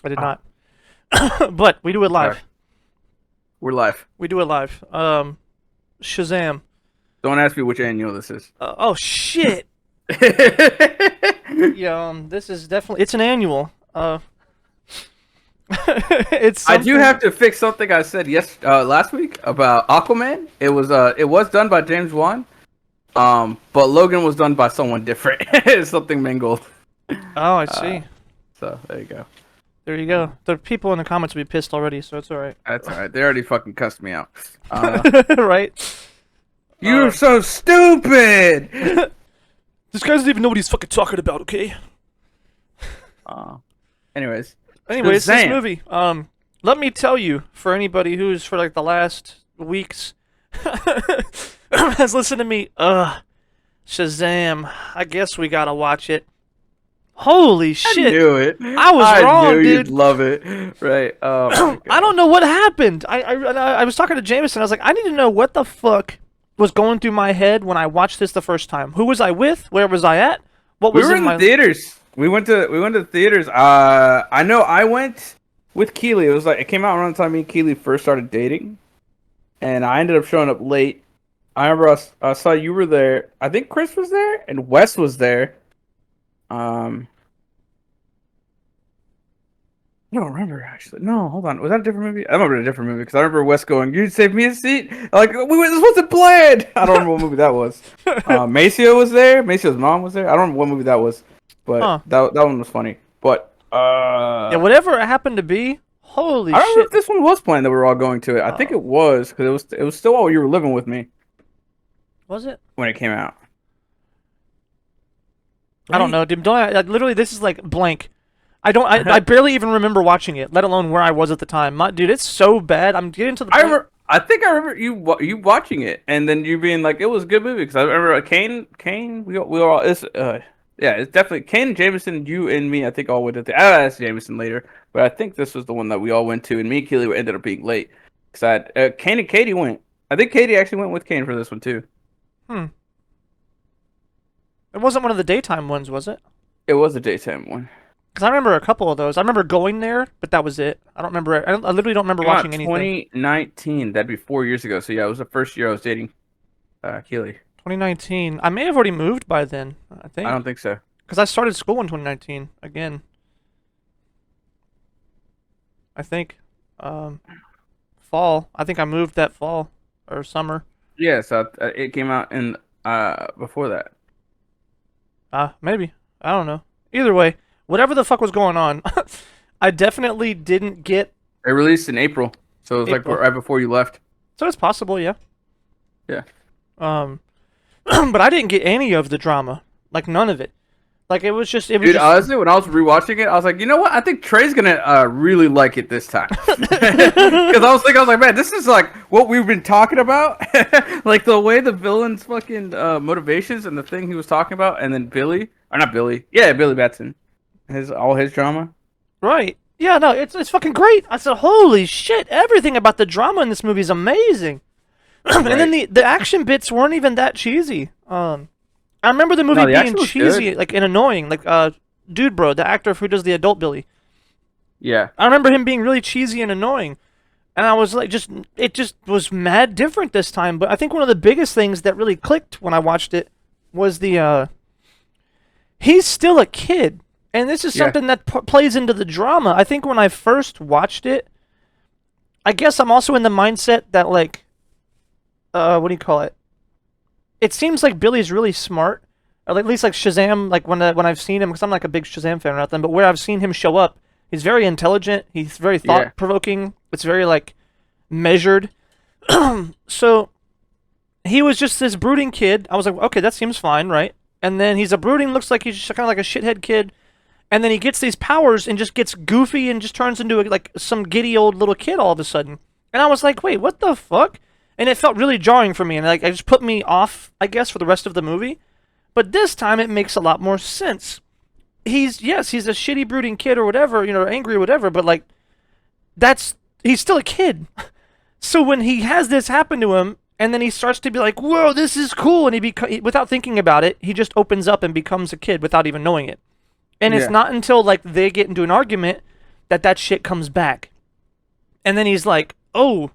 I did not. But we do it Okay. live. We're live. We do it live. Shazam. Don't ask me which annual this is. Oh shit. Yeah, this is definitely it's an annual. It's I do something. have to fix something I said last week about Aquaman. It was done by James Wan. But Logan was done by someone different. Something mingled. Oh, I see. So there you go. There you go. The people in the comments will be pissed already, so it's all right. That's alright. They already fucking cussed me out. Right? You're so stupid. This guy doesn't even know what he's fucking talking about. Okay. Anyways, Anyways, this Shazam. movie. Let me tell you, for anybody who's for like the last weeks has listened to me, Shazam. I guess we gotta watch it. Holy I shit! knew it. I was wrong, knew dude. You'd love it. Right. Oh, my God. I don't know what happened. I was talking to Jameson. I was like, I need to know what the fuck was going through my head when I watched this the first time. Who was I with? Where was I at? What We was were in in my the theaters. We went to theaters. I know I went with Keely. It was like it came out around the time me and Keely first started dating, and I ended up showing up late. I remember I saw you were there. I think Chris was there and Wes was there. I don't remember actually. No, hold on. Was that a different movie? I remember a different movie because I remember Wes going, "You'd save me a seat." Like this wasn't planned. I don't remember what movie that was. Maceo was there. Maceo's mom was there. I don't remember what movie that was, but Huh. that one was funny. But Yeah, whatever it happened to be. Holy I don't know shit! if this one was planned that we were all going to it. I think it was because it was still while you were living with me Was it? when it came out. I don't know, dude. Don't literally, this is like blank. I barely even remember watching it, let alone where I was at the time. Dude, it's so bad. I'm getting to the I point. remember. I think I remember you watching it and then you being like, "It was a good movie." Because I remember Kane. We were all. Yeah, it's definitely Kane, Jameson, you and me. I think all went to the. I asked Jameson later, but I think this was the one that we all went to, and me and Keely ended up being late. Because Kane and Katie went. I think Katie actually went with Kane for this one too. Hmm. It wasn't one of the daytime ones, was it? It was a daytime one. Because I remember a couple of those. I remember going there, but that was it. I don't remember. I literally don't remember Came out watching anything. 2019. That'd be 4 years ago. So yeah, it was the first year I was dating Keely. 2019. I may have already moved by then. I think. I don't think so. Because I started school in 2019 again. I think. Fall. I think I moved that fall or summer. Yeah, so it came out in before that. Maybe. I don't know. Either way, whatever the fuck was going on, I definitely didn't get. It released in April, so it was April. like right before you left. So it's possible, yeah. Yeah. But I didn't get any of the drama. Like none of it. Like it was just. It was Dude, just. honestly, when I was rewatching it, I was like, you know what? I think Trey's gonna really like it this time. Because I was like, man, this is like what we've been talking about. Like the way the villain's fucking motivations and the thing he was talking about, and then Billy, or not Billy, yeah, Billy Batson, all his drama. Right. Yeah, no, it's fucking great. I said, holy shit, everything about the drama in this movie is amazing. And then the action bits weren't even that cheesy. I remember the movie No, the being action was cheesy, good. like and annoying. Like Dude Bro, the actor who does the adult Billy. Yeah. I remember him being really cheesy and annoying. And I was like, it just was mad different this time. But I think one of the biggest things that really clicked when I watched it was he's still a kid. And this is Yeah. something that plays into the drama. I think when I first watched it, I guess I'm also in the mindset that, like, what do you call it? It seems like Billy's really smart. Or at least, like, Shazam, like, when I've seen him, because I'm like a big Shazam fan or nothing, but where I've seen him show up, he's very intelligent. He's very thought-provoking. It's very, like, measured. So, he was just this brooding kid. I was like, okay, that seems fine, right? And then he's a brooding, looks like he's just kind of like a shithead kid. And then he gets these powers and just gets goofy and just turns into like some giddy old little kid all of a sudden. And I was like, wait, what the fuck? And it felt really jarring for me, and like it just put me off, I guess, for the rest of the movie. But this time it makes a lot more sense. He's a shitty brooding kid or whatever, angry or whatever, but like he's still a kid. So when he has this happen to him, and then he starts to be like, whoa, this is cool, and without thinking about it, he just opens up and becomes a kid without even knowing it. And it's not until like they get into an argument that shit comes back. And then he's like, oh,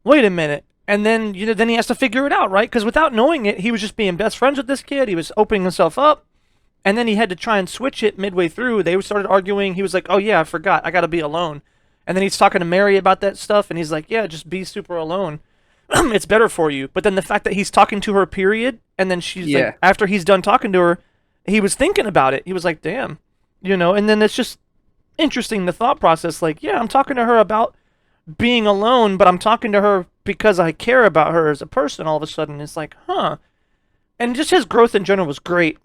wait a minute. And then, then he has to figure it out, right? Because without knowing it, he was just being best friends with this kid. He was opening himself up. And then he had to try and switch it midway through. They started arguing. He was like, oh, yeah, I forgot. I got to be alone. And then he's talking to Mary about that stuff. And he's like, yeah, just be super alone. It's better for you. But then the fact that he's talking to her, period. And then she's like, after he's done talking to her, he was thinking about it. He was like, damn. And then it's just interesting, the thought process. Like, yeah, I'm talking to her about being alone, but I'm talking to her because I care about her as a person all of a sudden. It's like, huh. And just his growth in general was great.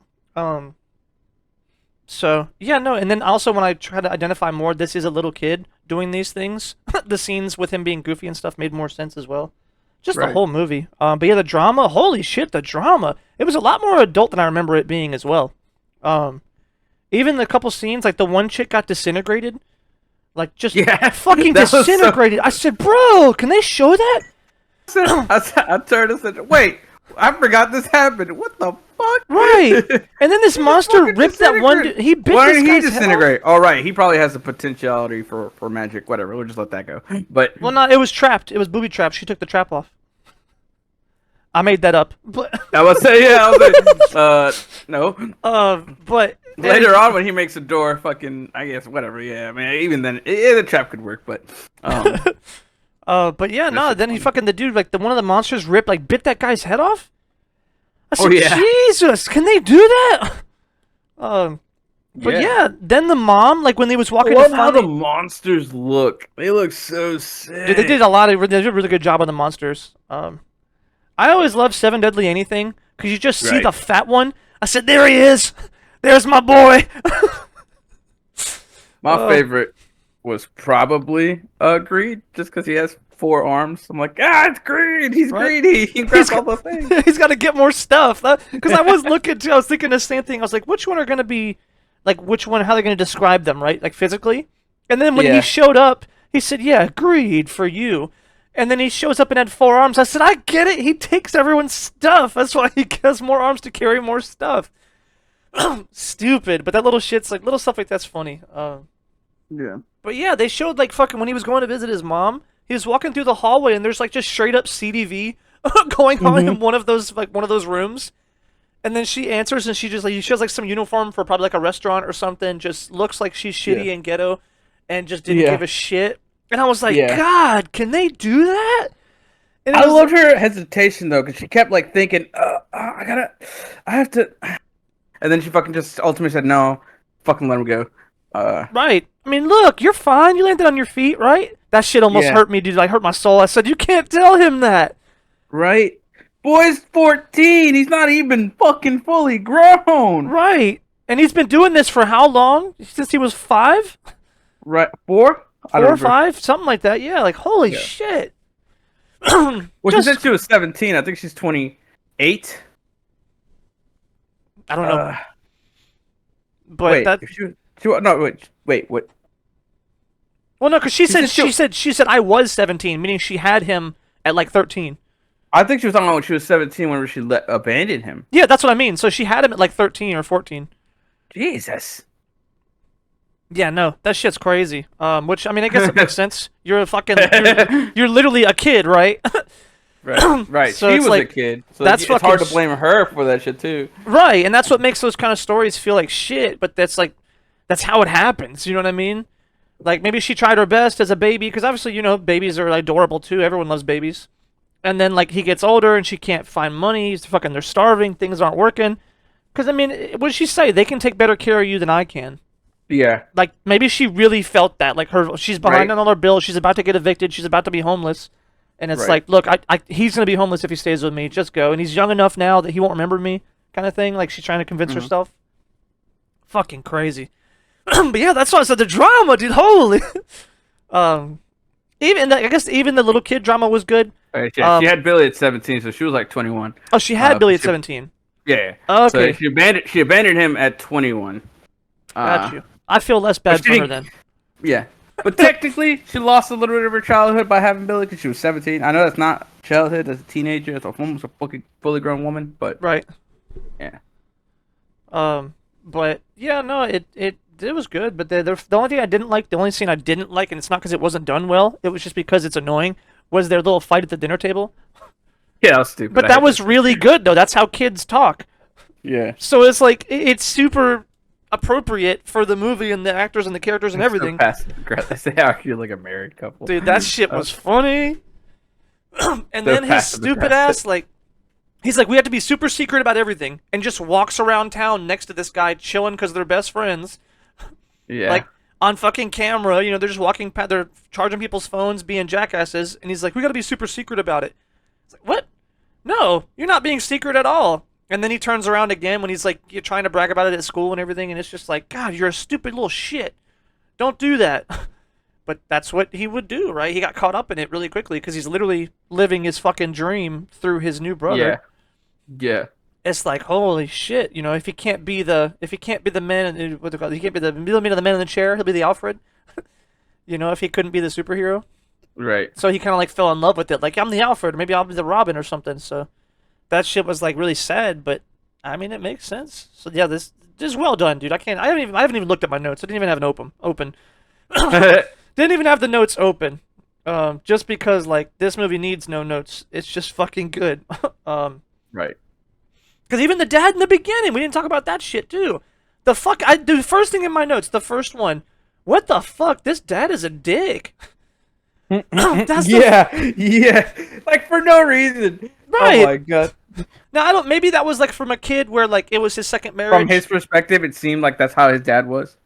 So, yeah, no, and then also when I try to identify more, this is a little kid doing these things. The scenes with him being goofy and stuff made more sense as well. Just the whole movie. But yeah, the drama, holy shit, the drama. It was a lot more adult than I remember it being as well. Even the couple scenes, like the one chick got disintegrated. Like, just fucking disintegrated. I said, bro, can they show that? I turned and said, wait, I forgot this happened. What the fuck? Right. And then this monster ripped that one dude. He bit Why this did guy's he disintegrate? All right, he probably has the potentiality for magic. Whatever, we'll just let that go. But well, no, it was trapped. It was booby trapped. She took the trap off. I made that up. But I was saying, I was like, no. But later on when he makes a door, fucking, I guess, whatever. Yeah, I mean, even then, the trap could work, but. But yeah, no. Then he fucking the dude like one of the monsters ripped bit that guy's head off. I said, Jesus, can they do that? But yeah, then the mom, like when they was walking. I love how the monsters look. They look so sick. Dude, they did a really good job on the monsters. I always love Seven Deadly Anything because you just see the fat one. I said, there he is. There's my boy. My favorite was probably Greed, just because he has 4 arms. I'm like, it's Greed. He's greedy. He grabs all the things. He's got to get more stuff. Because I was looking too. I was thinking the same thing. I was like, which one are going to be, like, which one? How they're going to describe them, right? Like physically. And then when he showed up, he said, "Yeah, Greed for you." And then he shows up and had 4 arms. I said, I get it. He takes everyone's stuff. That's why he has more arms to carry more stuff. Stupid. But that little shit's like, little stuff like that's funny. Yeah. But yeah, they showed like fucking when he was going to visit his mom, he was walking through the hallway and there's like just straight up CDV going on in one of those rooms. And then she answers and she has like some uniform for probably like a restaurant or something, just looks like she's shitty and ghetto and just didn't give a shit. And I was like, God, can they do that? And I loved her hesitation though, because she kept like thinking, I have to. And then she fucking just ultimately said, no, fucking let him go. Right. I mean, look, you're fine. You landed on your feet, right? That shit almost hurt me, dude. Like, hurt my soul. I said, you can't tell him that. Right. Boy's 14. He's not even fucking fully grown. Right. And he's been doing this for how long? Since he was 5? Right. 4? 4 or 5? Something like that. Yeah, like, holy shit. Well, she said she was 17. I think she's 28. I don't know. But wait, that... wait, what? Well, no, because she said I was 17, meaning she had him at like 13. I think she was talking about when she was 17 whenever she abandoned him. Yeah, that's what I mean. So she had him at like 13 or 14. Jesus. Yeah, no, that shit's crazy. Which, I mean, I guess it makes sense. You're a fucking... You're literally a kid, right? Right. So she was like, a kid. So that's it's hard to blame her for that shit, too. Right, and that's what makes those kind of stories feel like shit, but that's how it happens, you know what I mean? Like, maybe she tried her best as a baby, because obviously, babies are adorable, too. Everyone loves babies. And then, like, he gets older, and she can't find money. They're starving. Things aren't working. Because, I mean, what did she say? They can take better care of you than I can. Yeah. Like, maybe she really felt that. Like, she's behind on all her bills. She's about to get evicted. She's about to be homeless. And it's like, look, he's going to be homeless if he stays with me. Just go. And he's young enough now that he won't remember me, kind of thing. Like, she's trying to convince herself. Fucking crazy. But yeah, that's why I said the drama, dude. Holy. I guess even the little kid drama was good. Right, yeah. She had Billy at 17, so she was like 21. Oh, she had Billy at 17. Yeah. Okay. So she abandoned him at 21. Got you. I feel less bad for her then. Yeah. But technically, she lost a little bit of her childhood by having Billy because she was 17. I know that's not childhood as a teenager. It's almost a fucking fully grown woman, but... Right. Yeah. But, yeah, no, it was good, but the only thing I didn't like, the only scene I didn't like, and it's not because it wasn't done well, it was just because it's annoying, was their little fight at the dinner table. Yeah, that was stupid. But I that hate was that shit. really good though. That's how kids talk. Yeah. So it's like it's super appropriate for the movie and the actors and the characters and It's so everything. passive aggressive. They act like a married couple. Dude, that shit Uh, was funny. And so then his passive stupid aggressive. ass like he's like we have to be super secret about everything and just walks around town next to this guy chilling because they're best friends. Yeah. Like on fucking camera, you know, they're just walking past, they're charging people's phones, being jackasses, and he's like, we gotta be super secret about it. It's like, what? No, you're not being secret at all. And then he turns around again when he's like, you're trying to brag about it at school and everything, and it's just like, God, you're a stupid little shit. Don't do that. But that's what he would do, right? He got caught up in it really quickly because he's literally living his fucking dream through his new Yeah. brother. Yeah. It's like holy shit, you know. If he can't be the man, what do they call it? He can't be the middle man of the man in the chair. He'll be the Alfred. You know, if he couldn't be the superhero, Right. so he kind of like fell in love with it. Like I'm the Alfred, maybe I'll be the Robin or something. So that shit was like really sad, but I mean it makes sense. So yeah, this is well done, dude. I haven't even looked at my notes. I didn't even have an open. Didn't even have the notes open. Just because like this movie needs no notes. It's just fucking good. Right. Because even the dad in the beginning, we didn't talk about that shit too. The first thing in my notes, the first one. What the fuck? This dad is a dick. That's Yeah. Yeah. Like for no reason. Right. Oh my god. Now I don't. Maybe that was like from a kid where like it was his second marriage. From his perspective, it seemed like that's how his dad was.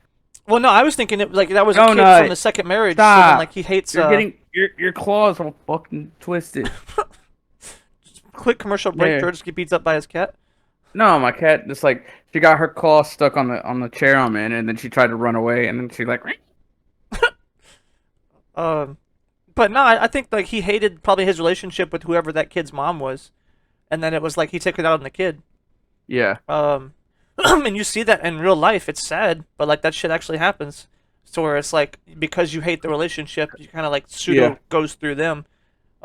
Well, no, I was thinking it like that was a No, kid no, from the second marriage. So stop. then, like he hates. You're getting your claws all fucking twisted. Quick commercial break. Yeah. George gets beats up by his cat. No, my cat just like she got her claw stuck on the chair I'm in, and then she tried to run away, and then she like. But no, I think like he hated probably his relationship with whoever that kid's mom was, and then it was like he took it out on the kid. Yeah. And you see that in real life. It's sad, but like that shit actually happens. So where it's like because you hate the relationship, you kind of like pseudo Yeah. goes through them.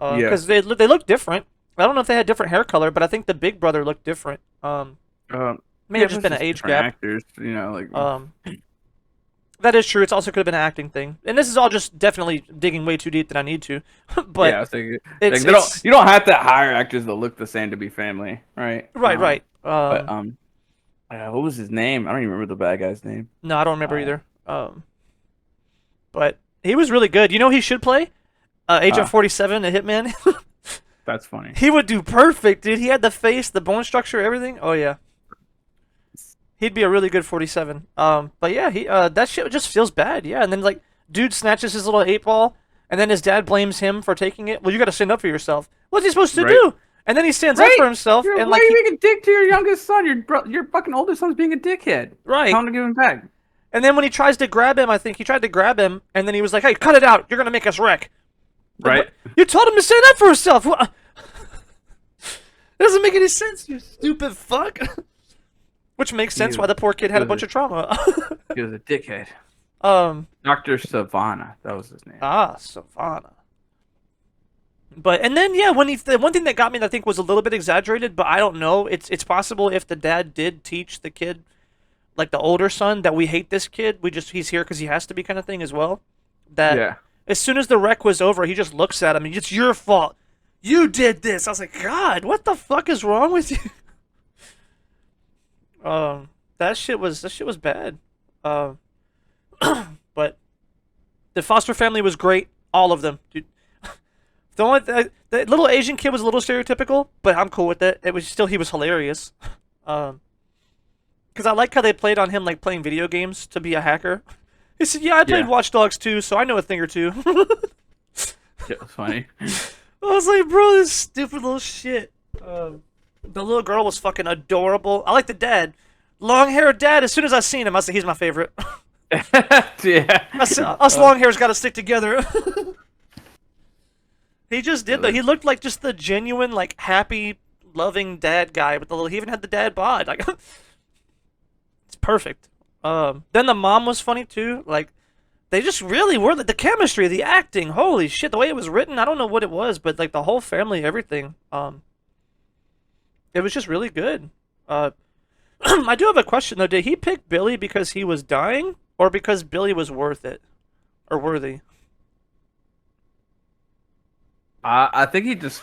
Yeah. Because they look different. I don't know if they had different hair color, but I think the big brother looked different. May have just been an age different gap. Actors, you know, like. That is true. It's also could have been an acting thing, and this is all just definitely digging way too deep than I need to. But yeah, I was thinking, it's, like, you don't have to hire actors that look the same to be family, right? right. But what was his name? I don't even remember the bad guy's name. No, I don't remember either. But he was really good. You know, he should play Agent 47, a hitman. That's funny. He would do perfect, dude. He had the face, the bone structure, everything. Oh yeah. He'd be a really good 47. But yeah, he that shit just feels bad. Yeah, and then like dude snatches his little 8-ball, and then his dad blames him for taking it. Well, you got to stand up for yourself. What's he supposed to Right. do? And then he stands up for himself, Why and are like you being a dick to your youngest son? Your fucking older son's being a dickhead. right. Tell him to give him back. And then when he tries to grab him, I think he tried to grab him, and then he was like, "Hey, cut it out! You're gonna make us wreck." Right. You told him to stand up for himself. What? Doesn't make any sense, you stupid fuck. Which makes sense You- why the poor kid had a you- bunch of trauma. He was a dickhead. um. Dr. Savannah. That was his name. Savannah. But and then yeah, when the one thing that got me, that I think was a little bit exaggerated, but I don't know. It's possible if the dad did teach the kid, like the older son, that we hate this kid. He's here because he has to be kind of thing as well. That Yeah. as soon as the wreck was over, he just looks at him and it's your fault. You did this. I was like, God, what the fuck is wrong with you? That shit was bad. But the foster family was great. All of them, dude. The little Asian kid was a little stereotypical, but I'm cool with it. He was hilarious. Because I like how they played on him like playing video games to be a hacker. He said, "Yeah, I played Yeah. Watch Dogs 2, so I know a thing or two." Yeah, it was funny. I was like, bro, this stupid little shit. The little girl was fucking adorable. I like the dad. Long-haired dad, as soon as I seen him, I said, he's my favorite. Yeah. Us long hairs got to stick together. He just did though. He looked like just the genuine, like happy, loving dad guy with the little. He even had the dad bod. Like, it's perfect. Then the mom was funny too. Like, they just really were the chemistry, the acting. Holy shit, the way it was written. I don't know what it was, but like the whole family, everything. It was just really good. I do have a question though. Did he pick Billy because he was dying, or because Billy was worth it or worthy? I think he just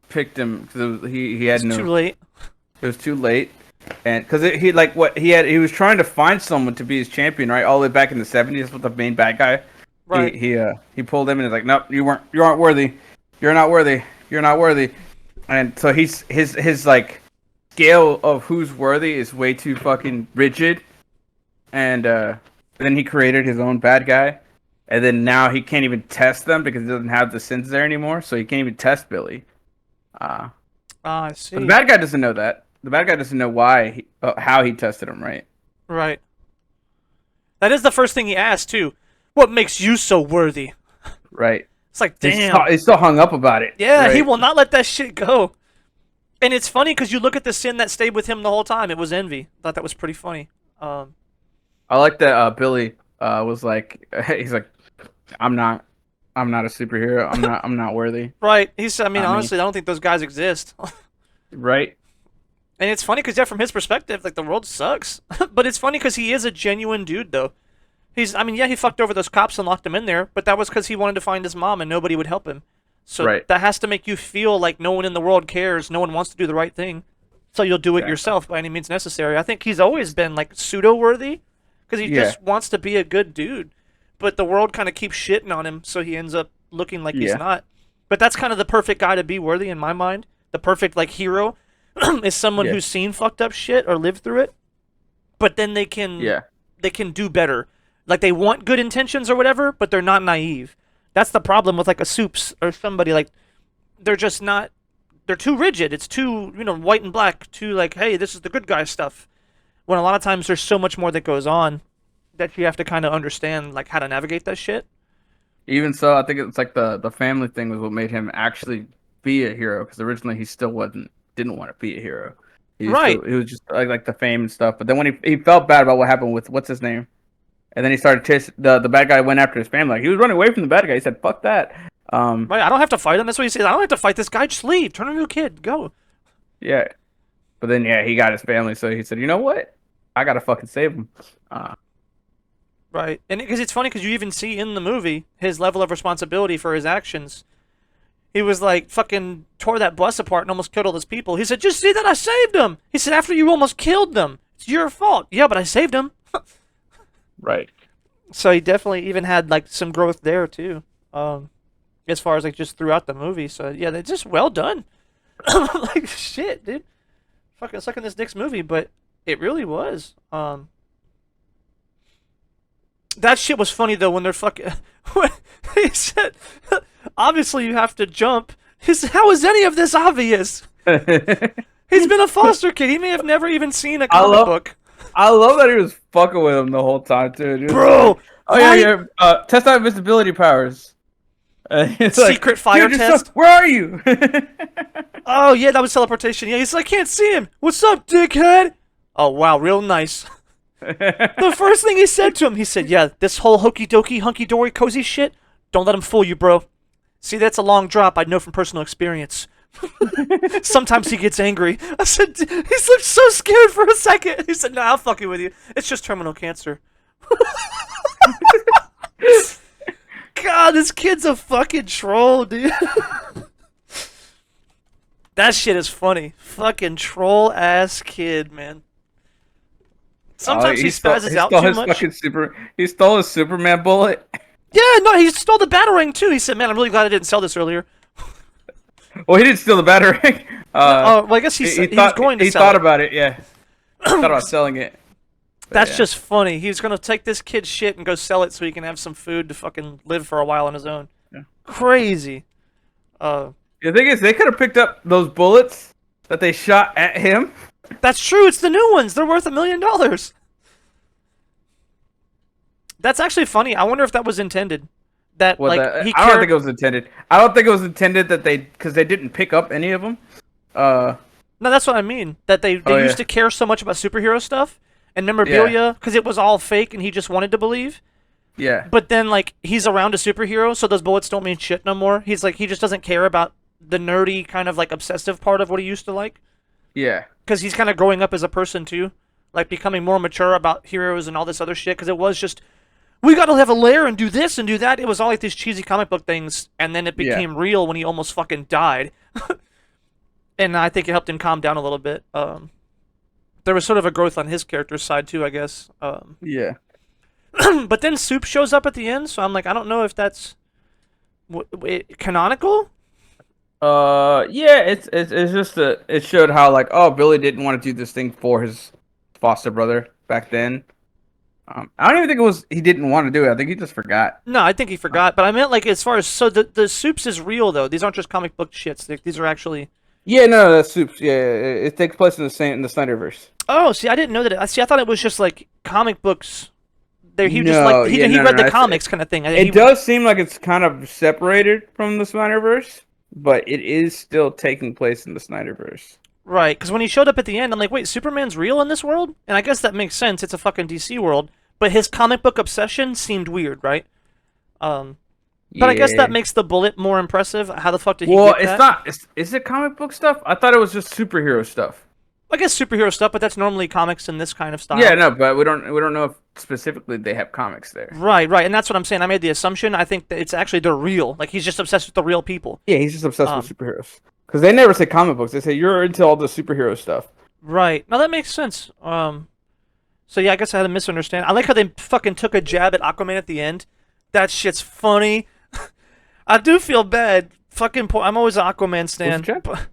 picked him because he had It's too no. late. It was too late, and because he like what he had, he was trying to find someone to be his champion, right? All the way back in the '70s with the main bad guy. Right. He pulled him and he's like, nope, you aren't worthy, you're not worthy, you're not worthy, and so his like scale of who's worthy is way too fucking rigid, and then he created his own bad guy, and then now he can't even test them because he doesn't have the sins there anymore, so he can't even test Billy. Uh, Ah, I but the see. bad guy doesn't know that. The bad guy doesn't know how he tested him, right? Right. That is the first thing he asked too. What makes you so worthy? Right. It's like, damn. He's still hung up about it. Yeah, he Right. will not let that shit go. And it's funny because you look at the sin that stayed with him the whole time. It was envy. Thought that was pretty funny. I like that Billy was like, he's like, I'm not, I'm not a superhero. I'm not worthy. Right. He's. I mean, Not me. honestly, I don't think those guys exist. Right. And it's funny because yeah, from his perspective, like the world sucks. But it's funny because he is a genuine dude, though. He's. I mean, yeah, he fucked over those cops and locked them in there, but that was because he wanted to find his mom and nobody would help him. So Right. that has to make you feel like no one in the world cares. No one wants to do the right thing. So you'll do it Exactly. yourself by any means necessary. I think he's always been like pseudo worthy because he Yeah. just wants to be a good dude. But the world kind of keeps shitting on him, so he ends up looking like he's Yeah. not. But that's kind of the perfect guy to be worthy in my mind. The perfect like hero is someone Yeah. who's seen fucked up shit or lived through it, but then Yeah. they can do better. Like they want good intentions or whatever, but they're not naive. That's the problem with like a Soups or somebody like they're just not they're too rigid. It's too, white and black, too like, hey, this is the good guy stuff. When a lot of times there's so much more that goes on that you have to kind of understand like how to navigate that shit. Even so, I think it's like the family thing was what made him actually be a hero. Because originally he still didn't want to be a hero. Right. He was just like the fame and stuff. But then when he felt bad about what happened with what's his name, and then he started chasing the bad guy went after his family. Like he was running away from the bad guy. He said, "Fuck that." Right. I don't have to fight him. That's what he says. I don't have to fight this guy. Just leave. Turn into a kid. Go. Yeah. But then he got his family, so he said, "You know what? I gotta fucking save him." Right. And because it's funny because you even see in the movie his level of responsibility for his actions. He was like fucking tore that bus apart and almost killed all those people. He said, "Just see that I saved them." He said, "After you almost killed them, it's your fault." Yeah, but I saved them. Right. So he definitely even had like some growth there too, as far as like just throughout the movie. So yeah, they're just well done. Like shit, dude, fucking sucking this dick's movie, but it really was. That shit was funny though when they're fucking. When he said, "Obviously you have to jump." He said, "How is any of this obvious?" He's been a foster kid. He may have never even seen a comic book. I love that he was fucking with him the whole time too. Dude. Bro, Like, oh yeah, yeah. Test out invisibility powers. It's secret fire "Dude, test. where are you? Oh yeah, that was teleportation. Yeah, he's like, "I can't see him. What's up, dickhead?" Oh wow, real nice. The first thing he said to him, he said, "Yeah, this whole hokey dokey, hunky dory, cozy shit. Don't let him fool you, bro. See, that's a long drop. I know from personal experience." Sometimes he gets angry. I said, he looked so scared for a second. He said, "Nah, I'm fucking with you. It's just terminal cancer." God, this kid's a fucking troll, dude. That shit is funny. Fucking troll ass kid, man. Sometimes he spazzes out too much. He stole his Superman bullet. Yeah, no, he stole the Batarang too. He said, "Man, I'm really glad I didn't sell this earlier." Well, he didn't steal the Batarang. Oh, well, I guess he was going to he sell thought it. about it. Yeah, he thought about selling it. But That's yeah. just funny. He's gonna take this kid's shit and go sell it so he can have some food to fucking live for a while on his own. Yeah. Crazy. The thing is, they could have picked up those bullets that they shot at him. That's true. It's the new ones. They're worth $1 million. That's actually funny. I wonder if that was intended. That Well, like he I don't cared. think it was intended. I don't think it was intended that because they didn't pick up any of them. No, that's what I mean. That they Oh, used yeah. to care so much about superhero stuff and memorabilia because it was all fake and he just wanted to believe. Yeah, But then like he's around a superhero, so those bullets don't mean shit no more. He's like he just doesn't care about the nerdy kind of like obsessive part of what he used to like yeah, because he's kind of growing up as a person too, like becoming more mature about heroes and all this other shit. Because it was just we got to have a lair and do this and do that. It was all like these cheesy comic book things, and then it Yeah. became real when he almost fucking died. And I think it helped him calm down a little bit. There was sort of a growth on his character's side too, I guess. Yeah. But then Soup shows up at the end, so I'm like, I don't know if that's canonical. Yeah, it's just it showed how like, oh, Billy didn't want to do this thing for his foster brother back then. I don't even think it was he didn't want to do it. I think he just forgot. No, I think he forgot, but I meant like as far as so the Soups is real though. These aren't just comic book shits. These are actually. Yeah, no, that's Soups. Yeah, it takes place in the Snyderverse. Oh, see, I didn't know that. See, I thought it was just like comic books. There, he just No, like he, yeah, he no, read no, the comics kind of thing. it does seem like it's kind of separated from the Snyderverse, but it is still taking place in the Snyderverse. Right, because when he showed up at the end, I'm like, wait, Superman's real in this world? And I guess that makes sense. It's a fucking DC world. But his comic book obsession seemed weird, right? But I guess that makes the Bullet more impressive. How the fuck did he Well, get it's that? not. Is it comic book stuff? I thought it was just superhero stuff. I guess superhero stuff, but that's normally comics in this kind of style. Yeah, no, but we don't know if specifically they have comics there. Right, right, and that's what I'm saying. I made the assumption. I think that it's actually they're real. Like he's just obsessed with the real people. Yeah, he's just obsessed with superheroes. Because they never say comic books. They say you're into all the superhero stuff. Right. Now that makes sense. So yeah, I guess I had a misunderstanding. I like how they fucking took a jab at Aquaman at the end. That shit's funny. I do feel bad. Fucking I'm always an Aquaman stan. But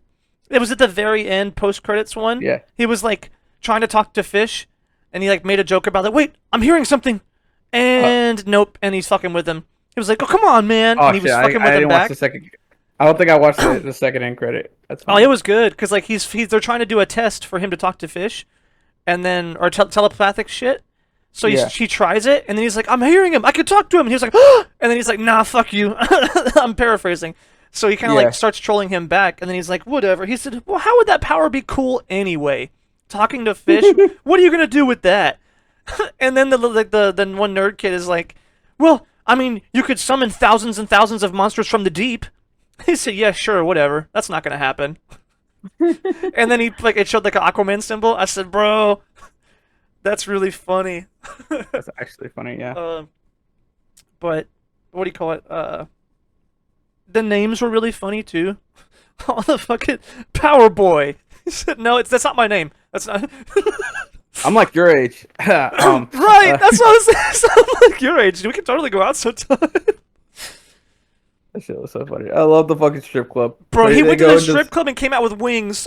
it was at the very end, post credits one. Yeah. He was like trying to talk to Fish, and he like made a joke about it. Wait, I'm hearing something, and nope, and he's fucking with him. He was like, "Oh come on, man!" Oh and he was shit! fucking I with him didn't back. watch the second. I don't think I watched the second end credit. That's Oh, fine. it was good because like they're trying to do a test for him to talk to Fish, and then or telepathic shit. So he tries it, and then he's like, "I'm hearing him. I can talk to him." And he was like, "Oh!" And then he's like, "Nah, fuck you." I'm paraphrasing. So he kind of like starts trolling him back, and then he's like, "Whatever." He said, "Well, how would that power be cool anyway? Talking to fish? What are you gonna do with that?" And then the one nerd kid is like, "Well, I mean, you could summon thousands and thousands of monsters from the deep." He said, "Yeah, sure, whatever. That's not gonna happen." And then it showed like an Aquaman symbol. I said, "Bro, that's really funny." That's actually funny, yeah. But what do you call it? The names were really funny too. Oh, the fucking Power Boy. He said, "No, that's not my name. That's not." I'm like your age. Right, that's what I was saying. So I'm like your age. We can totally go out sometime. That shit was so funny. I love the fucking strip club. Bro, he went to the strip club and came out with wings.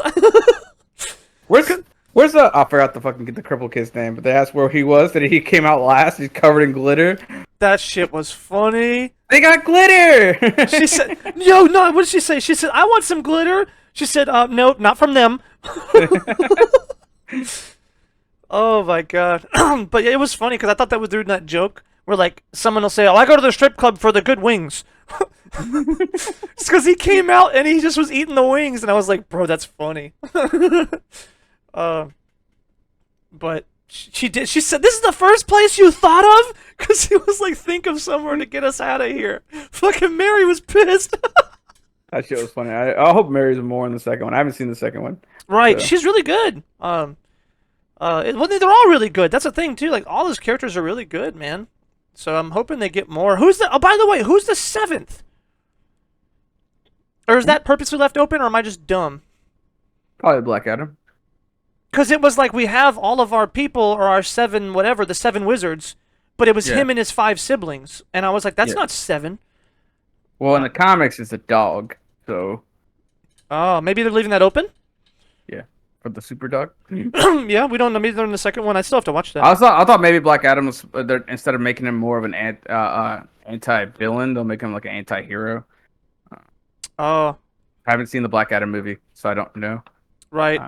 Where's the? I forgot the fucking the cripple kid's name, but they asked where he was, and he came out last. He's covered in glitter. That shit was funny. They got glitter. She said, "Yo, no." What did she say? She said, "I want some glitter." She said, "No, not from them." Oh my god. But yeah, it was funny because I thought that was doing that joke where like someone will say, "Oh, I go to the strip club for the good wings." It's because he came out and he just was eating the wings, and I was like, "Bro, that's funny." But she did. She said, "This is the first place you thought of," because he was like, "Think of somewhere to get us out of here." Fucking Mary was pissed. That shit was funny. I hope Mary's more in the second one. I haven't seen the second one. Right, So. she's really good. Well, they're all really good. That's the thing too. Like all those characters are really good, man. So I'm hoping they get more. Who's the? Oh, by the way, who's the seventh? Or is that purposely left open, or am I just dumb? Probably Black Adam. Because it was like we have all of our people, or our seven, whatever, the seven wizards, but it was him and his 5 siblings, and I was like, that's not 7. Well, in the comics, it's a dog. So. Oh, maybe they're leaving that open. Yeah, for the super dog. Yeah, we don't know. Maybe they're in the second one. I still have to watch that. I thought maybe Black Adam was instead of making him more of an anti-villain, they'll make him like an anti-hero. Oh. I haven't seen the Black Adam movie, so I don't know. Right.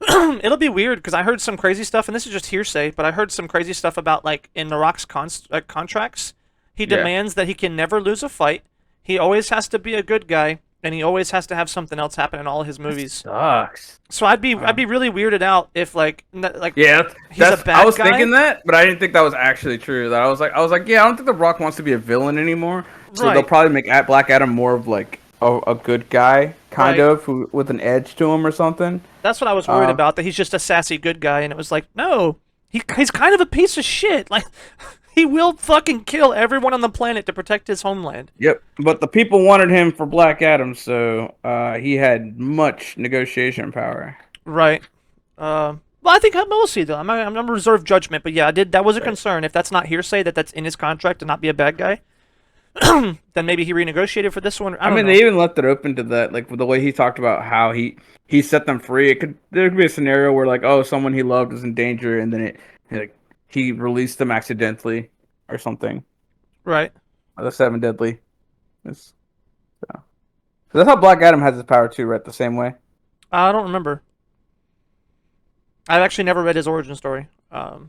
It'll be weird because I heard some crazy stuff, and this is just hearsay, but I heard some crazy stuff about like in The Rock's contracts, he demands that he can never lose a fight. He always has to be a good guy, and he always has to have something else happen in all his movies. That sucks. So I'd be really weirded out if like he's that's, a bad I was guy. thinking that, but I didn't think that was actually true. That I was like, yeah, I don't think The Rock wants to be a villain anymore. So they'll probably make Black Adam more of like a good guy, kind of, who with an edge to him or something. That's what I was worried about, that he's just a sassy good guy, and it was like, no, he's kind of a piece of shit. Like, He will fucking kill everyone on the planet to protect his homeland. Yep. But the people wanted him for Black Adam, so he had much negotiation power. Right. Well, I think we'll see though. I'm gonna reserve judgment, but yeah, I did. That was a Right. concern. If that's not hearsay, that's in his contract to not be a bad guy, then maybe he renegotiated for this one. I I don't mean, know. they even left it open to that, like with the way he talked about how he set them free. There could be a scenario where like, oh, someone he loved was in danger, and then like he released them accidentally or something. Right. Or the Seven Deadly. It's, so. That's how Black Adam has his power too, right? The same way. I don't remember. I've actually never read his origin story. But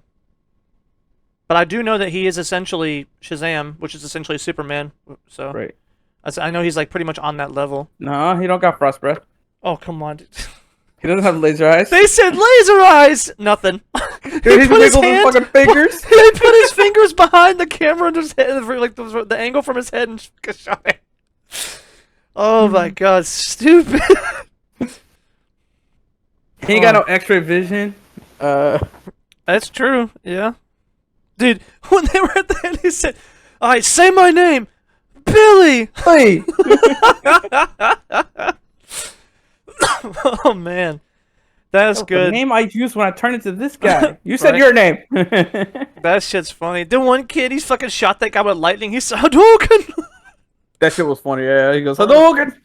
I do know that he is essentially Shazam, which is essentially Superman. So Right. I know he's like pretty much on that level. No, he don't got frost breath. Oh come on! Dude. He doesn't have laser eyes. They said laser eyes. Nothing. Dude, he's wiggled his fucking fingers. He put his fingers behind the camera and his head, like the angle from his head, and shot it. Oh my god, stupid. He ain't got no X-ray vision. That's true. Yeah, dude. When they were at the end, he said, "All right, say my name, Billy." Hey. Oh man, that's The good. name I use when I turn into this guy. You said Right. your name. That shit's funny. The one kid, he's fucking shot that guy with lightning. He said, Hadouken! That shit was funny. Yeah, he goes, Hadouken!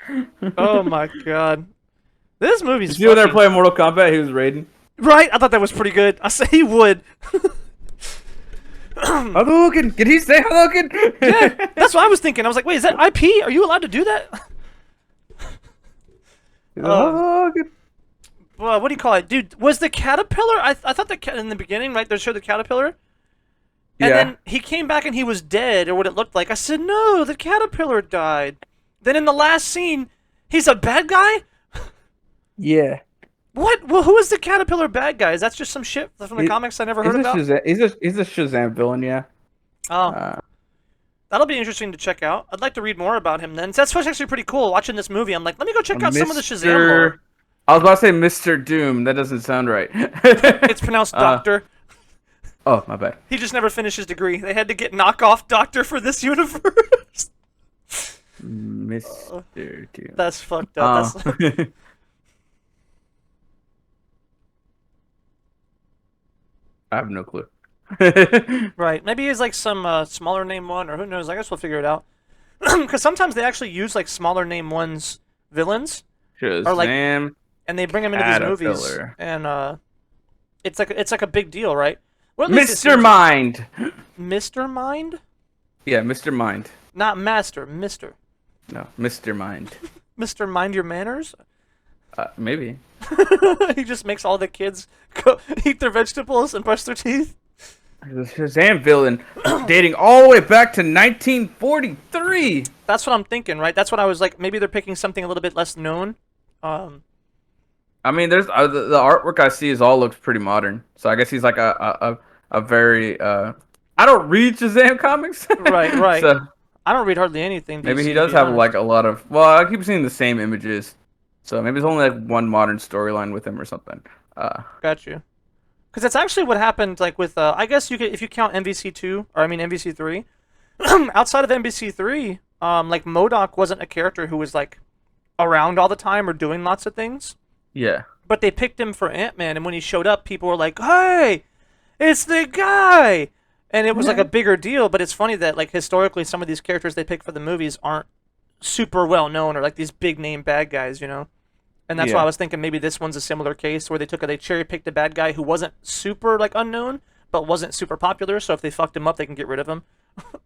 Oh my god. This movie's Did you when they were fucking... playing Mortal Kombat, he was raiding. Right? I thought that was pretty good. I said he would. Hadouken! Did he say Hadouken? Yeah, that's what I was thinking. I was like, wait, is that IP? Are you allowed to do that? Hadouken! Well, what do you call it? Dude, was the caterpillar... I thought the in the beginning, right, they showed the caterpillar. And Yeah. then he came back and he was dead, or what it looked like. I said, no, the caterpillar died. Then in the last scene, he's a bad guy? Yeah. What? Well, who is the caterpillar bad guy? Is that just some shit from the comics I never heard about? He's a Shazam villain, yeah. Oh, that'll be interesting to check out. I'd like to read more about him then. That's actually pretty cool. Watching this movie, I'm like, let me go check out some of the Shazam lore. I was about to say Mr. Doom. That doesn't sound right. It's pronounced Doctor. Oh, my bad. He just never finished his degree. They had to get knockoff Doctor for this universe. Mr. Doom. That's fucked up. That's... I have no clue. Right. Maybe he's like some smaller name one, or who knows. I guess we'll figure it out. Because sometimes they actually use like smaller name ones villains, or like, Shazam. and they bring them into these movies, Caterpillar. and it's like a big deal, right? Well, at least it Mr. seems- Mind. Mr. Mind, Yeah, Mr. Mind. not Master, Mister. No, Mr. Mind. Mr. Mind Your Manners. Maybe. He just makes all the kids go eat their vegetables and brush their teeth. The Shazam villain dating all the way back to 1943. That's what I'm thinking, right? That's what I was like. Maybe they're picking something a little bit less known. I mean, there's the artwork I see is all looks pretty modern. So I guess he's like a very I don't read Shazam comics. Right. So I don't read hardly anything. maybe DC, he to does be have honest. like a lot of. Well, I keep seeing the same images. So maybe it's only like one modern storyline with him or something. Got you. Because that's actually what happened. Like with, I guess you could, if you count MVC2, or I mean MVC3. Outside of MVC3, like MODOK wasn't a character who was like around all the time or doing lots of things. Yeah. But they picked him for Ant-Man, and when he showed up, people were like, "Hey, it's the guy!" And it was like a bigger deal. But it's funny that like historically, some of these characters they pick for the movies aren't super well known or like these big name bad guys, you know. And that's why Yeah. I was thinking maybe this one's a similar case where they cherry picked a bad guy who wasn't super like unknown, but wasn't super popular. So if they fucked him up, they can get rid of him.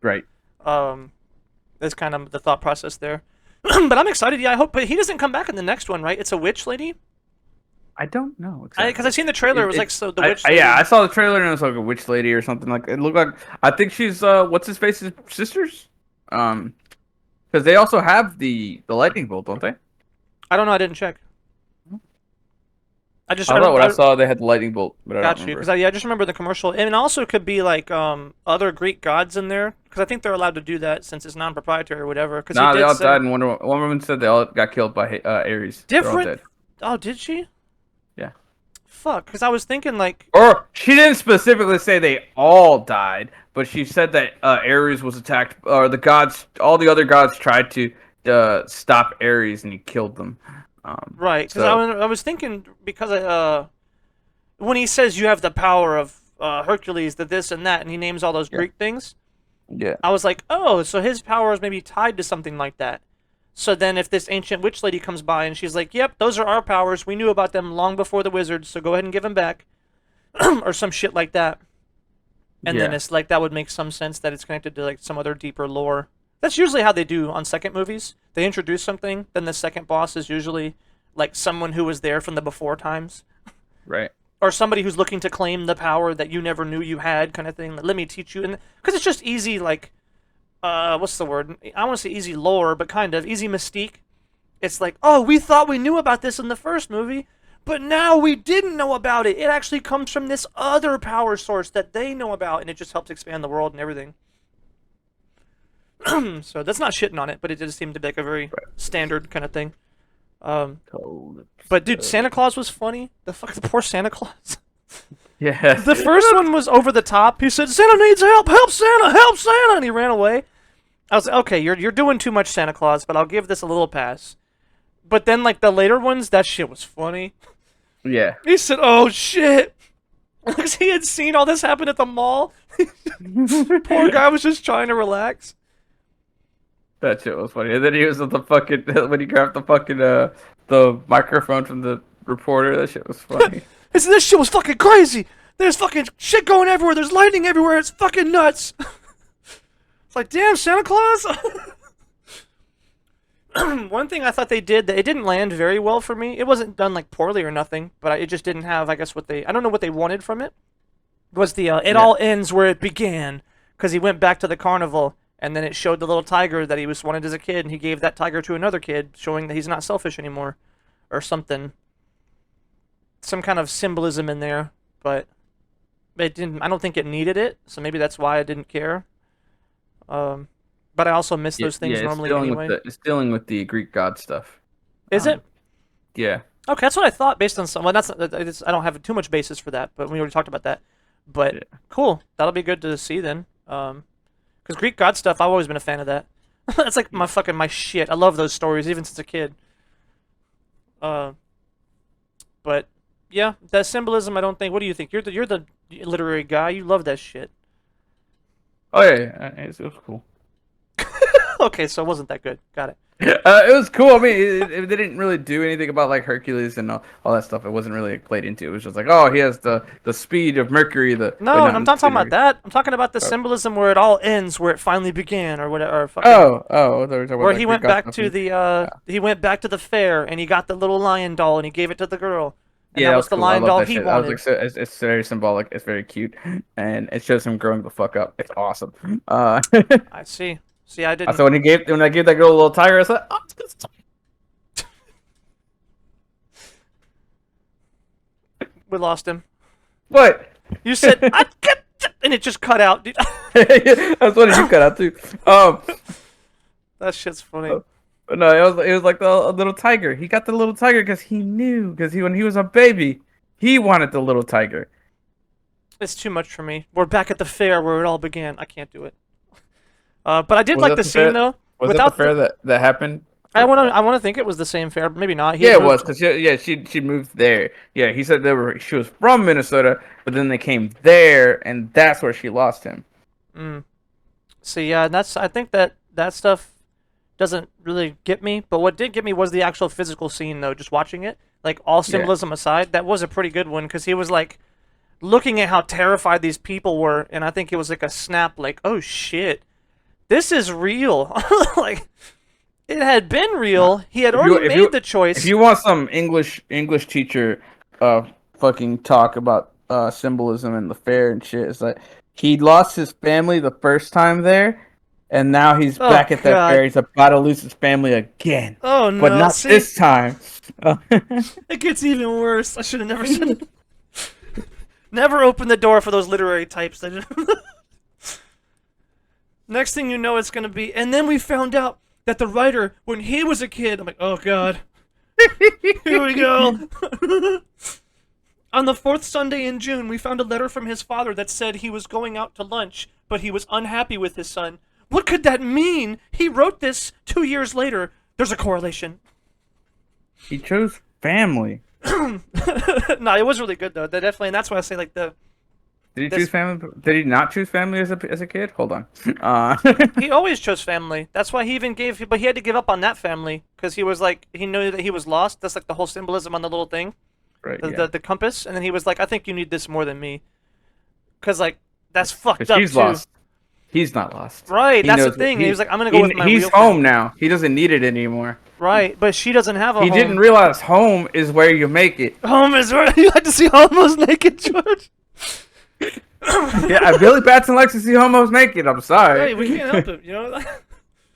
Right. That's kind of the thought process there. But I'm excited. Yeah, I hope. But he doesn't come back in the next one, right? It's a witch lady. I don't know. Because I seen the trailer. It was like so the witch. Lady. Yeah, I saw the trailer and it was like a witch lady or something. Like it looked like. I think she's what's his face's sisters. Because they also have the lightning bolt, don't they? I don't know. I didn't check. I just. I thought when I saw they had the lightning bolt, but I Got don't you. remember. Because I just remember the commercial, and it also could be like other Greek gods in there. Because I think they're allowed to do that since it's non-proprietary or whatever. Because Nah, they all died in Wonder Woman. Woman said they all got killed by Ares. They're all Different. dead. Oh, did she? Yeah. Fuck, because I was thinking like, Or she didn't specifically say they all died, but she said that Ares was attacked, or the gods, all the other gods tried to stop Ares, and he killed them. right? Because So I was thinking because when he says you have the power of Hercules, the this and that, and he names all those yeah, Greek things, yeah, I was like, oh, so his power is maybe tied to something like that. So then if this ancient witch lady comes by and she's like, yep, those are our powers. We knew about them long before the wizards, so go ahead and give them back. Or some shit like that. And then yeah, it's like, that would make some sense that it's connected to like some other deeper lore. That's usually how they do on second movies. They introduce something, then the second boss is usually like someone who was there from the before times. right, Or somebody who's looking to claim the power that you never knew you had, kind of thing. Let me teach you. And because it's just easy, like, what's the word? I want to say easy lore, but kind of easy mystique. It's like, oh, we thought we knew about this in the first movie, but now we didn't know about it. It actually comes from this other power source that they know about, and it just helps expand the world and everything. So that's not shitting on it, but it just seemed to be like a very right. standard kind of thing. Um, Cold. but dude, Santa Claus was funny. The poor Santa Claus. Yeah. The first one was over the top. He said, "Santa needs help. Help Santa. Help Santa," and he ran away. I was like, okay, you're doing too much, Santa Claus, but I'll give this a little pass. But then, like the later ones, that shit was funny. Yeah. He said, "Oh shit," because he had seen all this happen at the mall. Poor guy was just trying to relax. That shit was funny. And then he was with the fucking when he grabbed the fucking the microphone from the reporter. That shit was funny. He said, "This shit was fucking crazy. There's fucking shit going everywhere. There's lightning everywhere. It's fucking nuts." It's like, damn, Santa Claus. One thing I thought they did that it didn't land very well for me. It wasn't done like poorly or nothing, but it just didn't have, I guess, what they. I don't know what they wanted from it. Was the it all ends where it began, because he went back to the carnival and then it showed the little tiger that he was wanted as a kid, and he gave that tiger to another kid, showing that he's not selfish anymore, or something. Some kind of symbolism in there, but it didn't. I don't think it needed it, so maybe that's why I didn't care. But I also miss those things it's normally dealing anyway. with it's dealing with the Greek god stuff. Is it? Yeah. Okay, that's what I thought based on some. Well, I don't have too much basis for that, but we already talked about that. But Yeah. cool, that'll be good to see then. Because Greek god stuff, I've always been a fan of that. That's like my shit. I love those stories even since a kid. But yeah, that symbolism. I don't think. What do you think? You're the literary guy. You love that shit. Oh yeah, it was cool. Okay, so it wasn't that good. Got it. It was cool. I mean, it didn't really do anything about like Hercules and all that stuff. It wasn't really played into. It was just like, oh, he has the speed of Mercury. No, I'm not talking about that. I'm talking about the symbolism where it all ends, where it finally began, or whatever. Or fucking, I thought we were talking about, where like, he Greek went god back stuff to and- the he went back to the fair and he got the little lion doll and he gave it to the girl. And Yeah, that that was was the cool. I lion love doll that he shit. I was wanted. like, it's very symbolic. It's very cute, and it shows him growing the fuck up. It's awesome. I see. See, I didn't. So when I gave that girl a little tiger, I said, oh, it's good. We lost him. What? You said, "I get," and it just cut out, dude. That's what you cut out too. That shit's funny. No, it was like a little tiger. He got the little tiger because he knew. Because when he was a baby, he wanted the little tiger. It's too much for me. We're back at the fair where it all began. I can't do it. But I did Was like that the the scene fair- though. Was that the fair that happened? I want to think it was the same fair, but maybe not. He Yeah, had it was moved- because she moved there. Yeah, he said she was from Minnesota, but then they came there, and that's where she lost him. So yeah, and I think that stuff doesn't really get me. But what did get me was the actual physical scene, though. Just watching it, like all symbolism aside, that was a pretty good one because he was like looking at how terrified these people were, and I think it was like a snap, like, oh shit, this is real. Like it had been real. He had already made the choice. If you want some English teacher, fucking talk about symbolism and the fair and shit, it's like he lost his family the first time there, and now he's back at that fair. He's about to lose his family again. Oh no! But not this time. It gets even worse. I should have never said it. Never open the door for those literary types. Next thing you know, it's gonna be. And then we found out that the writer, when he was a kid, I'm like, oh god, here we go. On the fourth Sunday in June, we found a letter from his father that said he was going out to lunch, but he was unhappy with his son. What could that mean? He wrote this 2 years later. There's a correlation. He chose family. No, it was really good though. That definitely, and that's why I say like the Did he this. choose family? Did he not choose family as a kid? Hold on. He always chose family. That's why he even gave, but he had to give up on that family because he was like he knew that he was lost. That's like the whole symbolism on the little thing, Right. the, Yeah. the compass, and then he was like, I think you need this more than me, because like that's fucked 'Cause up she's too. lost. He's not lost. Right, He that's the knows thing. He was like, I'm gonna go with my he's real home family. now. He doesn't need it anymore. Right, but she doesn't have a He home. didn't realize home is where you make it. Home is where you like to see homos naked, George. Yeah, Billy Batson likes to see homos naked. I'm sorry. Right, we can't help it, you know.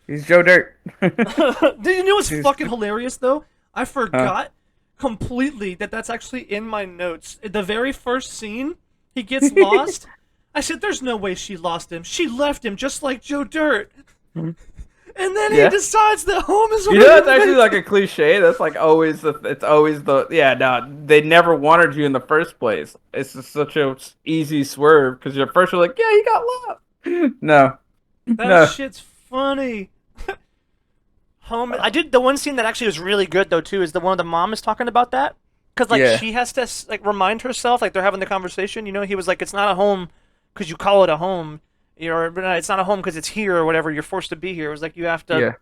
He's Joe Dirt. Do you know what's Jeez. fucking hilarious though? I forgot completely that that's actually in my notes. The very first scene, he gets lost. I said, "There's no way she lost him. She left him just like Joe Dirt." And then Yeah. he decides that home is. You know, that's actually like a cliche. That's like always it's always the yeah. No, they never wanted you in the first place. It's just such a easy swerve because you're first you're like, yeah, he got lost. No, That no. shit's funny. Home. I did the one scene that actually was really good though too. Is the one the mom is talking about that because like Yeah. she has to like remind herself like they're having the conversation. You know, he was like, "It's not a home because you call it a home." You know, it's not a home because it's here or whatever. You're forced to be here. It was like you have to Yeah.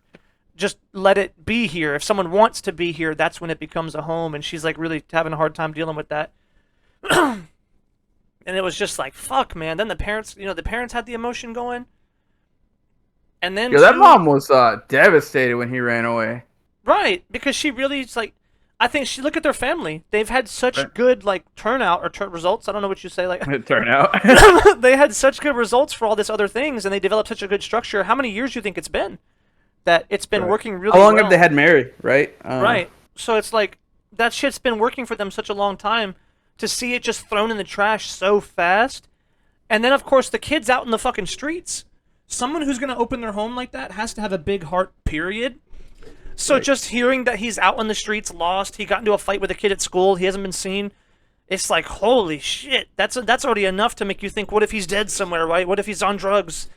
just let it be here. If someone wants to be here, that's when it becomes a home. And she's like really having a hard time dealing with that. And it was just like, fuck, man. Then the parents, you know, the parents had the emotion going. And then Yo, that too- mom was devastated when he ran away. right, because she really is like, I think she look at their family. They've had such Right. good like turnout or results. I don't know what you say. Like It turned out. they had such good results for all this other things, and they developed such a good structure. How many years do you think it's been that it's been Right. working really How long well? have they had Mary? Right. Right. So it's like that shit's been working for them such a long time to see it just thrown in the trash so fast. And then of course the kids out in the fucking streets. Someone who's going to open their home like that has to have a big heart, period. So Right. just hearing that he's out on the streets lost, he got into a fight with a kid at school, he hasn't been seen. It's like, holy shit. That's already enough to make you think, what if he's dead somewhere, right? What if he's on drugs?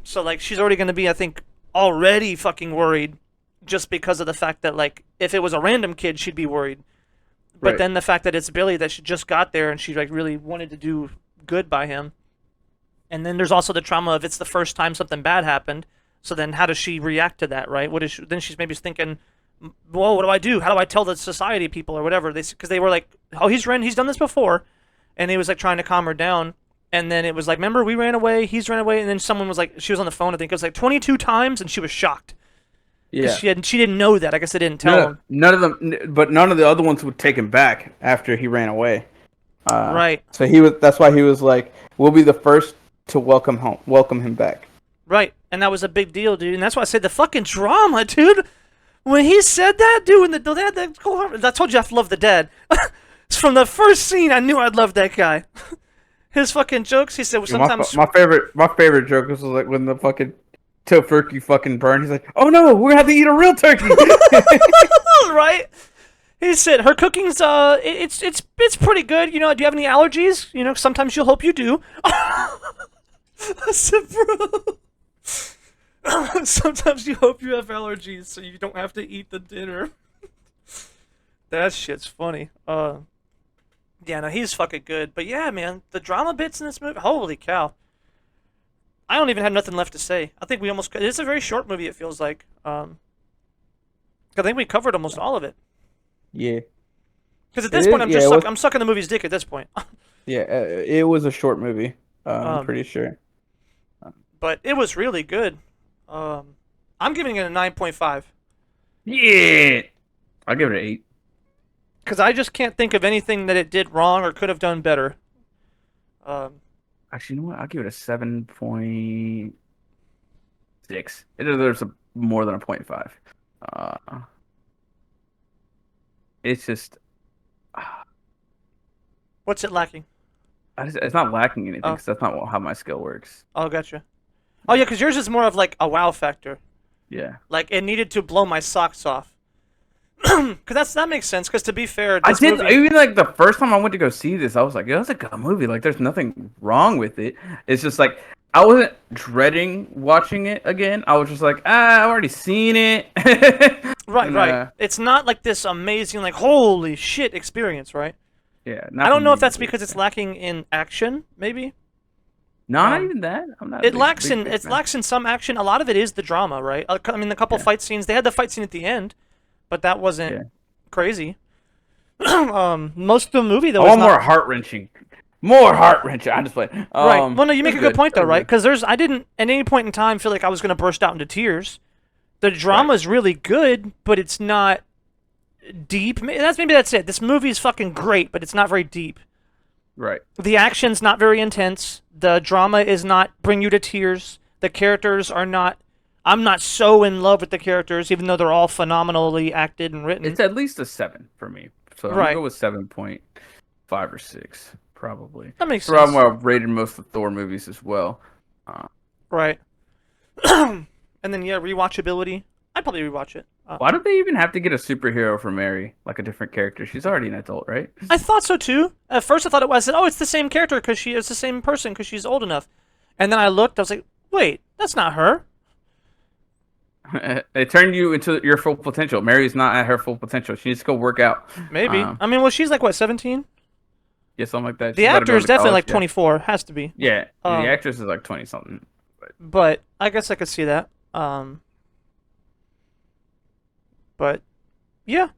So like she's already going to be, I think, already fucking worried just because of the fact that like if it was a random kid she'd be worried, but Right. then the fact that it's Billy that she just got there and she like really wanted to do good by him, and then there's also the trauma of it's the first time something bad happened, so then how does she react to that, right? What is she, then she's maybe thinking, whoa, what do I do, how do I tell the society people or whatever, they because they were like, oh, he's done this before, and he was like trying to calm her down. And then it was like, remember, we ran away, he's ran away, and then someone was like, she was on the phone, I think it was like 22 times, and she was shocked. Yeah. She didn't know that. I guess they didn't tell No, him. none of them, but none of the other ones would take him back after he ran away. Right. So that's why he was like, "We'll be the first to welcome him back." Right. And that was a big deal, dude. And that's why I said the fucking drama, dude. When he said that, dude, when they had that I told you I love the dad. From the first scene, I knew I'd love that guy. His fucking jokes, he said, well, sometimes... My favorite joke was like when the fucking tofurkey fucking burned. He's like, "Oh no, we're gonna have to eat a real turkey." Right? He said her cooking's it's pretty good. You know, do you have any allergies? You know, sometimes you'll hope you do. I said, bro. Sometimes you hope you have allergies so you don't have to eat the dinner. That shit's funny. Yeah, no, he's fucking good. But yeah, man, the drama bits in this movie, holy cow. I don't even have nothing left to say. I think we almost, it's a very short movie, it feels like. I think we covered almost all of it. Yeah, Because at this It point, is- yeah, it was- I'm sucking the movie's dick at this point. yeah. It was a short movie. I'm Um, pretty sure. But it was really good. I'm giving it a 9.5. Yeah, I'll give it an 8. Because I just can't think of anything that it did wrong or could have done better. Actually, you know what? I'll give it a 7.6. There's more than a 0.5. It's just, What's it lacking? it's not lacking anything Oh. because that's not how my skill works. Oh, gotcha. Oh, yeah, because yours is more of like a wow factor. Yeah. Like, it needed to blow my socks off. Because that makes sense. Because to be fair, I this did movie, even like the first time I went to go see this, I was like, "Yeah, that's a good movie. Like, there's nothing wrong with it." It's just like I wasn't dreading watching it again. I was just like, I've already seen it." right, And right. It's not like this amazing, like holy shit experience, right? yeah, I not for don't know if me that's at because least. it's lacking in action, maybe. No, not Um, even that. I'm not a it big, lacks big, in big it fan. lacks in some action. A lot of it is the drama, right? I mean, the couple Yeah, fight scenes. They had the fight scene at the end, but that wasn't yeah. crazy. Most of the movie I though is want not more heart wrenching. More heart wrenching. I just play. right. Well, no, you It make was a good good. point It though, was right? good. Because I didn't at any point in time feel like I was gonna burst out into tears. The Right, drama is really good, but it's not deep. Maybe that's it. This movie is fucking great, but it's not very deep. right. The action's not very intense. The drama is not bring you to tears. The characters are not. I'm not so in love with the characters, even though they're all phenomenally acted and written. It's at least a 7 for me. So I'm gonna Right. go with 7.5 or 6, probably. That makes It's around sense. where I've rated most of the Thor movies as well. Uh, Right. And then yeah, rewatchability. I'd probably rewatch it. why do they even have to get a superhero for Mary, like a different character? She's already an adult, right? I thought so too. At first, I thought it was. I said, "Oh, it's the same character because she is the same person because she's old enough." And then I looked. I was like, "Wait, that's not her." They turn you into your full potential. Mary's not at her full potential. She needs to go work out. Maybe. Um, I mean, well, she's like what, 17? yeah, something like that. The She's got to actor go is to definitely college. like Yeah, 24. Has to be. yeah. The Um, actress is like 20 something. but I guess I could see that. But yeah,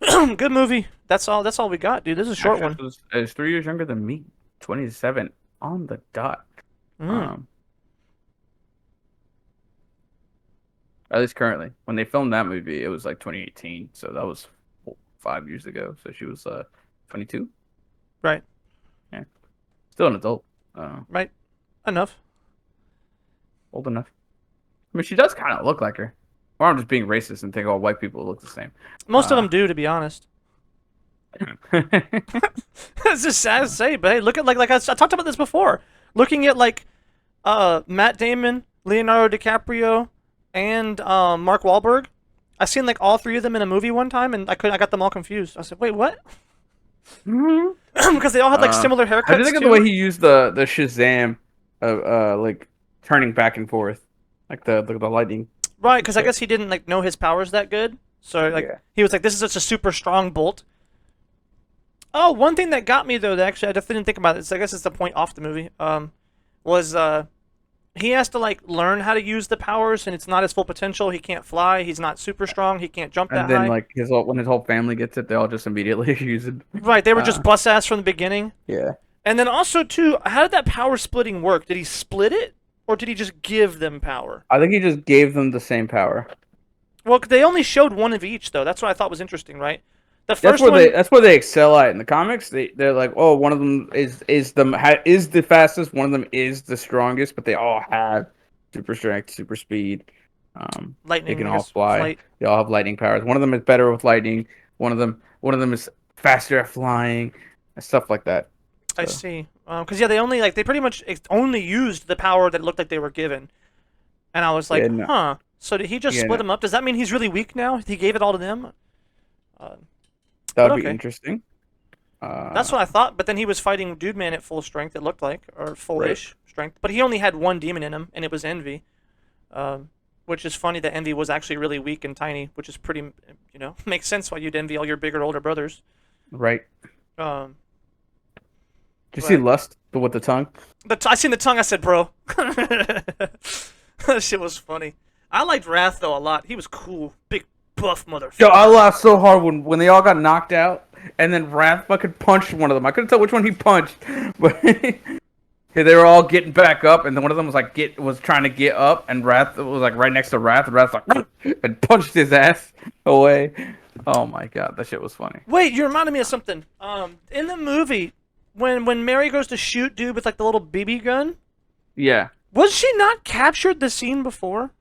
good movie. That's all. That's all we got, dude. This is a short Actress one. is 3 years younger than me. 27 on the dot. Mm, Um, at least currently. When they filmed that movie, it was like 2018, so that was 5 years ago. So she was 22. right. Yeah, still an adult. Right. Enough. Old enough. I mean, she does kind of look like her. Or I'm just being racist and think all white people look the same. Most of Uh, them do, to be honest. It's just sad to say, but hey, look at like I talked about this before. Looking at like Matt Damon, Leonardo DiCaprio, and Mark Wahlberg. I seen like all three of them in a movie one time, and I got them all confused. I said, wait, what? Mhm. Because they all had like uh, similar how do you haircuts think of the way too. he used the Shazam of like turning back and forth, like the lightning Right, because I stuff? guess he didn't like know his powers that good. So like Yeah. he was like, this is such a super strong bolt. Oh, one thing that got me though, that actually I definitely didn't think about this. I guess it's the point off the movie. Was he has to like learn how to use the powers, and it's not his full potential. He can't fly. He's not super strong. He can't jump And that then high. like when his whole family gets it, they all just immediately use it. Right, they were Uh, just bust ass from the beginning. yeah. And then also too, how did that power splitting work? Did he split it, or did he just give them power? I think he just gave them the same power. Well, they only showed one of each though. That's what I thought was interesting, right? The That's first where they one, that's where they excel at in the comics. They're like, oh, one of them is the fastest, one of them is the strongest, but they all have super strength, super speed. They lightning, can I all guess, fly. flight. They all have lightning powers. One of them is better with lightning. One of them is faster at flying, and stuff like that. I So see. Because yeah, they pretty much only used the power that looked like they were given, and I was yeah, like, no, huh. So did he just yeah, split no, them up? Does that mean he's really weak now? He gave it all to them? Uh, that but would be okay, interesting. that's what I thought. But then he was fighting Dude Man at full strength. It looked like, or Right, full-ish strength. But he only had one demon in him, and it was Envy. Which is funny that Envy was actually really weak and tiny, which is pretty, makes sense why you'd envy all your bigger older brothers. right. Um, Did you see but Lust, but with the tongue? I seen the tongue. I said, bro, that shit was funny. I liked Wrath though a lot. He was cool, big buff Yo, I motherfucker. laughed so hard when they all got knocked out, and then Wrath fucking punched one of them. I couldn't tell which one he punched, but yeah, they were all getting back up, and then one of them was trying to get up, and Wrath was like right next to Wrath, and Wrath like and punched his ass away. Oh my god, that shit was funny. Wait, you reminded me of something. In the movie, when Mary goes to shoot dude with like the little BB gun, Yeah, was she not captured the scene before?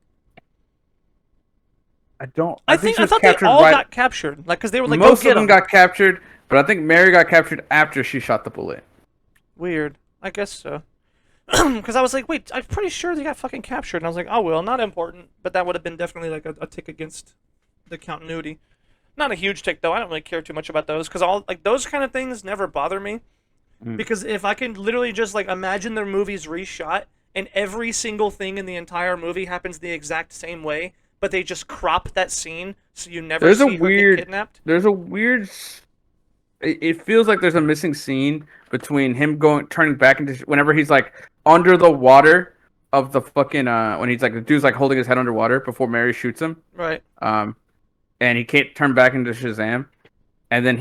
I don't. I I think think she I was thought they captured all right. got captured, like because they were like, go Most of get them him. got captured, but I think Mary got captured after she shot the bullet. Weird. I guess so. Because I was like, wait, I'm pretty sure they got fucking captured, and I was like, oh well, not important, but that would have been definitely like a tick against the continuity. Not a huge tick though. I don't really care too much about those because all like those kind of things never bother me. Mm. Because if I can literally just like imagine their movies reshot and every single thing in the entire movie happens the exact same way, but they just crop that scene so you never There's a see her get weird, kidnapped. there's a weird. It feels like there's a missing scene between him going turning back into whenever he's like under the water of the fucking when he's like the dude's like holding his head underwater before Mary shoots him. Right. Um, and he can't turn back into Shazam. And then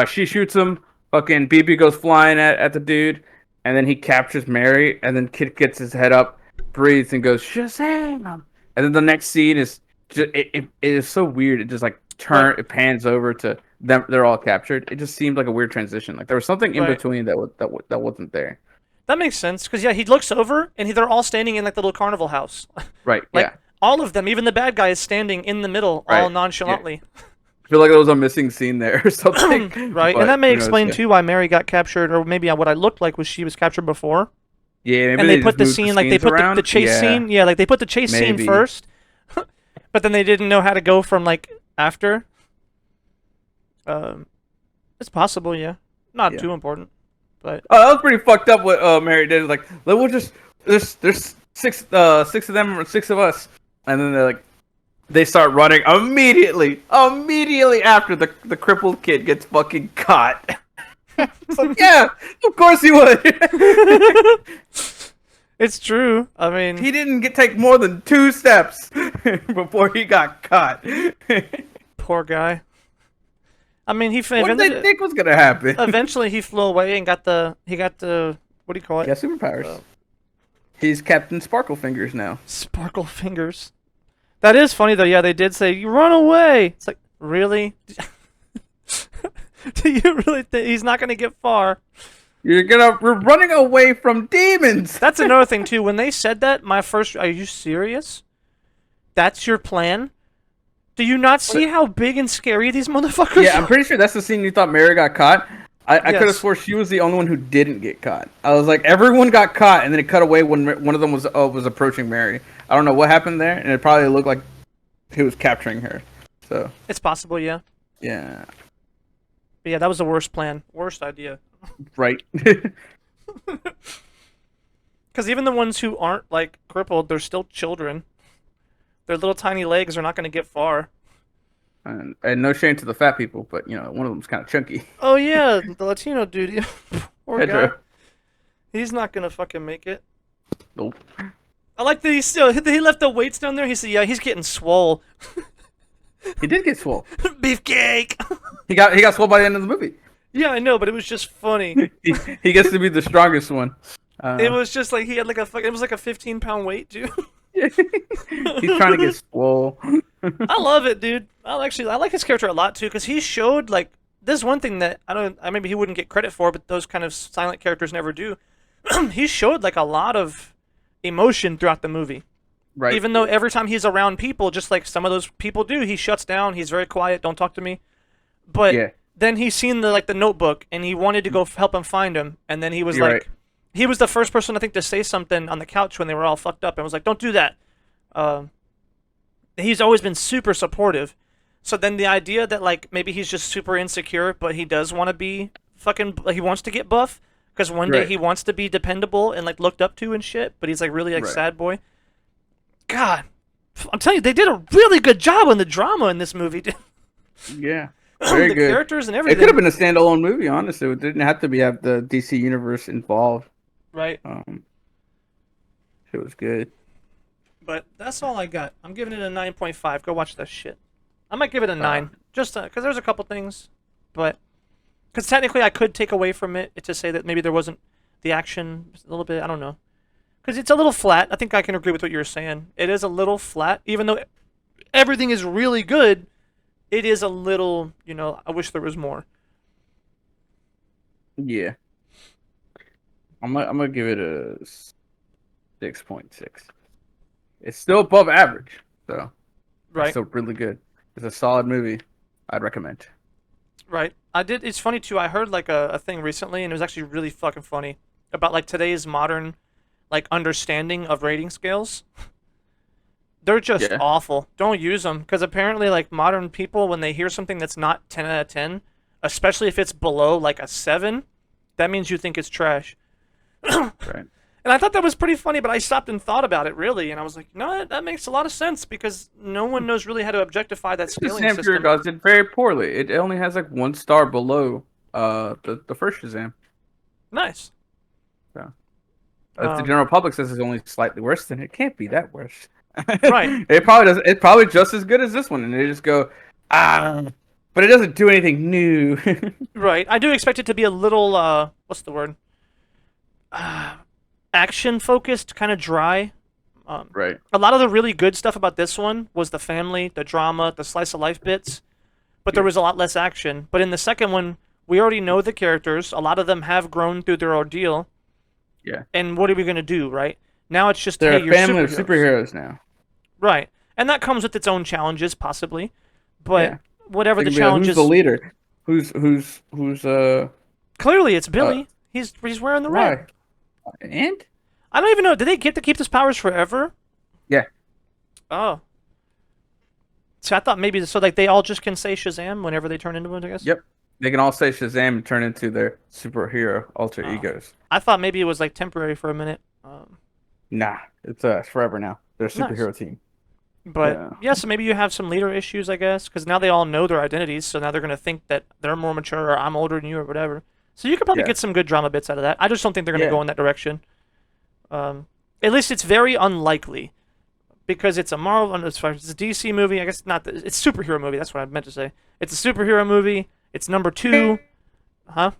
she shoots him. Fucking BB goes flying at the dude, and then he captures Mary. And then Kid gets his head up, breathes, and goes Shazam. And then the next scene is just it is so weird. It just like Right. it pans over to them. They're all captured. It just seemed like a weird transition. Like there was something in Right. between that wasn't there. That makes sense because yeah, he looks over and they're all standing in like the little carnival house. Right. Like Yeah. all of them, even the bad guy is standing in the middle, all Right. Yeah. nonchalantly. I feel like there was a missing scene there or something. Right, and But that may who knows? explain Yeah. too why Mary got captured, or maybe what I looked like was she was captured before. Yeah. Maybe And they they put just the moved scene like they scenes put the around. chase Yeah. scene. Yeah, like they put the chase scene Maybe. first, but then they didn't know how to go from like after. Um, it's possible, yeah. Not Yeah. too important, but Oh, that was pretty fucked up. What Mary did, like, we'll just there's six of them or six of us, and then they start running immediately after the crippled kid gets fucking caught. It's like, yeah, of course he would. it's true. I mean, He didn't take more than 2 steps before he got caught. poor guy. I mean, What did they think was gonna happen? eventually he flew away and got the what do you call it? Yeah, superpowers. He's Captain Sparkle Fingers now. Sparkle fingers. That is funny though. Yeah, they did say you run away. It's like really. Do you really think he's not gonna get far? We're running away from demons. That's another thing too. When they said that, my first, are you serious? That's your plan? Do you not see how big and scary these motherfuckers Yeah, I'm are? pretty sure that's the scene you thought Mary got caught. I could have Yes. swore she was the only one who didn't get caught. I was like, everyone got caught, and then it cut away when one of them was approaching Mary. I don't know what happened there, and it probably looked like he was capturing her. So It's possible, yeah. yeah, But yeah, that was the worst plan, worst idea. right. Because even the ones who aren't like crippled, they're still children. Their little tiny legs are not going to get far. and no shame to the fat people, but one of them's kind of chunky. Oh yeah, the Latino dude. Poor guy. Pedro. He's not gonna fucking make it. Nope. I like that he left the weights down there. He said, "Yeah, he's getting swole." He did get swole. Beefcake. He got swole by the end of the movie. Yeah, I know, but it was just funny. He gets to be the strongest one. It was just like he had like it was like a 15-pound weight, dude. He's trying to get swole. I love it, dude. I like his character a lot too because he showed like this one thing that maybe he wouldn't get credit for, but those kind of silent characters never do. He showed like a lot of emotion throughout the movie. Right. Even though every time he's around people, just like some of those people do, he shuts down. He's very quiet. Don't talk to me. But Yeah. then he's seen the notebook and he wanted to go help him find him. And then he was You're like, right. he was the first person I think to say something on the couch when they were all fucked up and was like, "Don't do that." He's always been super supportive. So then the idea that like maybe he's just super insecure, but he does want to be fucking, he wants to get buff because one day Right. he wants to be dependable and like looked up to and shit. But he's like really like Right. sad boy. God, I'm telling you, they did a really good job on the drama in this movie. Dude. Yeah. Very the good. characters and It everything. could have been a standalone movie, honestly. It didn't have to have the DC universe involved. Right. It was good. But that's all I got. I'm giving it a 9.5. Go watch that shit. I might give it a 9. Just because there's a couple things. But, because technically I could take away from it to say that maybe there wasn't the action a little bit. I don't know. Because it's a little flat. I think I can agree with what you're saying. It is a little flat. Even though everything is really good, it is a little, I wish there was more. Yeah. I'm gonna give it a 6.6. It's still above average, so Right. it's still really good. It's a solid movie. I'd recommend. Right. It's funny too. I heard like a thing recently, and it was actually really fucking funny about like today's modern, like understanding of rating scales. They're just Yeah. awful. Don't use them because apparently, like modern people, when they hear something that's not 10 out of 10, especially if it's below like a 7, that means you think it's trash. Right. And I thought that was pretty funny, but I stopped and thought about it really, and I was like, no, that makes a lot of sense because no one knows really how to objectify that scaling Shazam Fury system. does it very poorly. It only has like 1 star below the first Shazam. Nice. So if the Um, general public says it's only slightly worse, then it can't be that worse. right, It probably does. It's probably just as good as this one, and they just go, but it doesn't do anything new. right. I do expect it to be a little, what's the word? Action focused, kind of dry. Um, Right. a lot of the really good stuff about this one was the family, the drama, the slice of life bits, but there Yeah. was a lot less action. But in the second one, we already know the characters. A lot of them have grown through their ordeal. Yeah. And what are we going to do, right? Now it's just, They're hey, a you're family of superheroes. superheroes now. Right. And that comes with its own challenges, possibly. But Yeah. whatever They the can be like, who's the challenges, leader? Who's clearly it's uh Billy. He's wearing the red. why? And I don't even know. Did they get to keep his powers forever? yeah. Oh. So I thought maybe so like they all just can say Shazam whenever they turn into it, I guess. Yep. They can all say Shazam and turn into their superhero alter Oh. egos. I thought maybe it was like temporary for a minute. Nah, it's forever now. They're a Nice. superhero team. But Yeah. yeah, so maybe you have some leader issues, I guess, because now they all know their identities, so now they're gonna think that they're more mature or I'm older than you or whatever. So you could probably Yeah. get some good drama bits out of that. I just don't think they're gonna Yeah. go in that direction. Um, at least it's very unlikely because it's a Marvel, as far as it's a DC movie. I guess not. It's a superhero movie. That's what I meant to say. It's a superhero movie. It's number two, huh?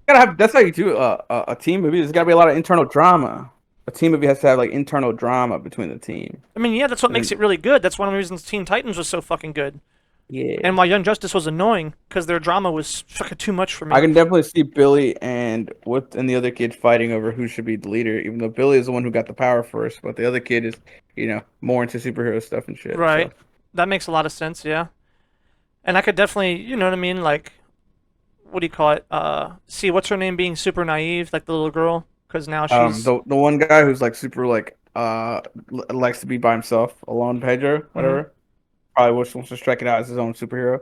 Gotta have. That's how you do a team movie. There's gotta be a lot of internal drama. A team movie has to have like internal drama between the team. I mean, yeah, that's what And makes then, it really good. That's one of the reasons Teen Titans was so fucking good, yeah. and why Young Justice was annoying because their drama was fucking too much for I me. can definitely see Billy and the other kid fighting over who should be the leader, even though Billy is the one who got the power first, but the other kid is, more into superhero stuff and shit. So, Right. That makes a lot of sense. Yeah. And I could definitely, you know what I mean? Like, what do you call it? See, what's her name being super naive, like the little girl, because now she's. the one guy who's like super like likes to be by himself, alone, Pedro, Mhm. whatever. Probably wants to strike it out as his own superhero.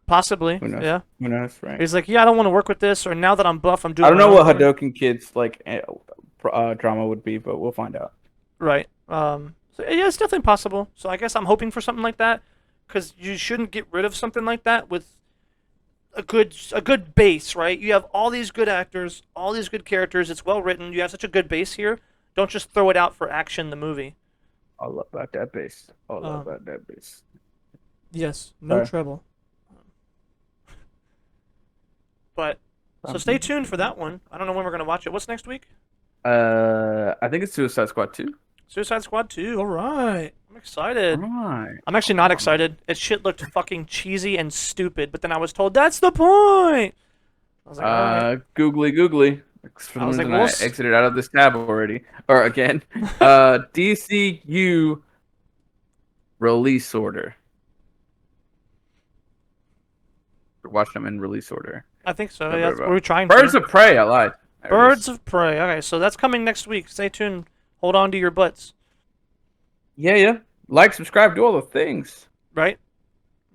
Possibly. Who knows? Yeah. Who knows, right? He's like, yeah, I don't want to work with this, or now that I'm buff, I'm I doing don't my know own what thing. Hadoken kids like drama would be, but we'll find out. Right. So yeah, it's definitely possible. So I guess I'm hoping for something like that, because you shouldn't get rid of something like that with a good base, right? You have all these good actors, all these good characters. It's well written. You have such a good base here. Don't just throw it out for action. The movie. All about that bass. All Um, about that bass. yes, no Sorry. trouble. But so stay tuned for that one. I don't know when we're gonna watch it. What's next week? I think it's Suicide Squad 2. Suicide Squad 2. All right. I'm excited. Right. I'm actually not excited. It shit looked fucking cheesy and stupid, but then I was told that's the point. I was like, all right. Googly. For I the was like, reason we'll I exited out of this tab already. Or again. DCU release order. Watch them in release order. I think so. Blah, Yeah, blah, that's blah. what we're trying Birds to. of Prey, I lied. There it Birds is. of Prey. Okay, so that's coming next week. Stay tuned. Hold on to your butts, Yeah. Like, subscribe, do all the things. right?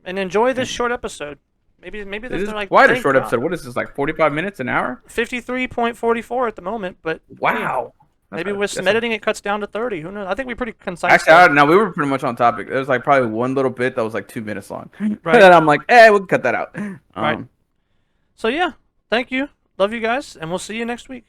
And enjoy this short episode. Maybe It is they're like, quite a thank short God. episode. What is this, like 45 minutes, an hour? 53.44 at the moment, but hey, Wow. maybe with some editing it cuts down to 30. Who knows? I think we're pretty concise. Actually, no, we were pretty much on topic. There was like probably one little bit that was like 2 minutes long. Right. And I'm like, we can cut that out. Right. So yeah, thank you. Love you guys, and we'll see you next week.